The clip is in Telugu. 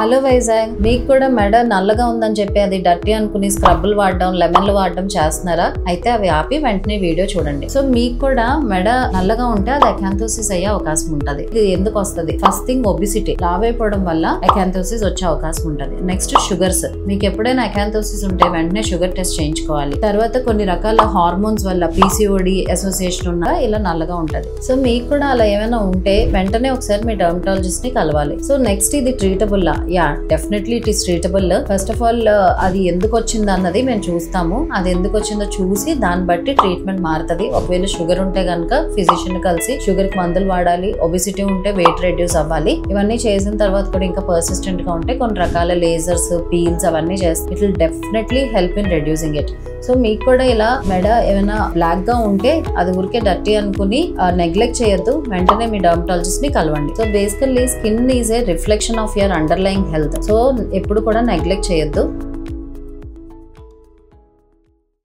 హలో వైజాగ్, మీకు కూడా మెడ నల్లగా ఉందని చెప్పి అది డర్టీ అనుకుని స్క్రబ్బులు వాడడం, లెమన్లు వాడడం చేస్తున్నారా? అయితే అవి ఆపి వెంటనే వీడియో చూడండి. సో మీకు కూడా మెడ నల్లగా ఉంటే అది అకాంథోసిస్ అయ్యే అవకాశం ఉంటది. ఇది ఎందుకు వస్తుంది? ఫస్ట్ థింగ్ ఒబిసిటీ, లావైపోవడం వల్ల అకాంథోసిస్ వచ్చే అవకాశం ఉంటది. నెక్స్ట్ షుగర్స్, మీకు ఎప్పుడైనా అకాంథోసిస్ ఉంటే వెంటనే షుగర్ టెస్ట్ చేయించుకోవాలి. తర్వాత కొన్ని రకాల హార్మోన్స్ వల్ల PCOD అసోసియేషన్ ఉన్న ఇలా నల్లగా ఉంటది. సో మీకు కూడా అలా ఏమైనా ఉంటే వెంటనే ఒకసారి మీ డర్మటాలజిస్ట్ ని కలవాలి. సో నెక్స్ట్ ఇది treatable? Yeah, definitely it is treatable. First of all అది ఎందుకు వచ్చింది అన్నది మేము చూస్తాము. అది ఎందుకు వచ్చిందో చూసి దాన్ని బట్టి ట్రీట్మెంట్ మారుతుంది. ఒకవేళ షుగర్ ఉంటే కనుక ఫిజిషియన్ కలిసి షుగర్ కి మందులు వాడాలి. ఒబిసిటీ ఉంటే వెయిట్ రెడ్యూస్ అవ్వాలి. ఇవన్నీ చేసిన తర్వాత కూడా ఇంకా పర్సిస్టెంట్ గా ఉంటే కొన్ని రకాల లేజర్స్, పీల్స్ అవన్నీ చేస్తాం. It will definitely help in reducing it. So మీకు కూడా ఇలా మెడ ఏమైనా బ్లాక్ గా ఉంటే అది ఊరికే డర్టీ అనుకుని నెగ్లెక్ట్ చేయొద్దు. వెంటనే మీ డర్మటాలజిస్ట్ ని కలవండి. So basically skin is a reflection of your underlying health. So ఎప్పుడు కూడా నెగ్లెక్ట్ చేయొద్దు.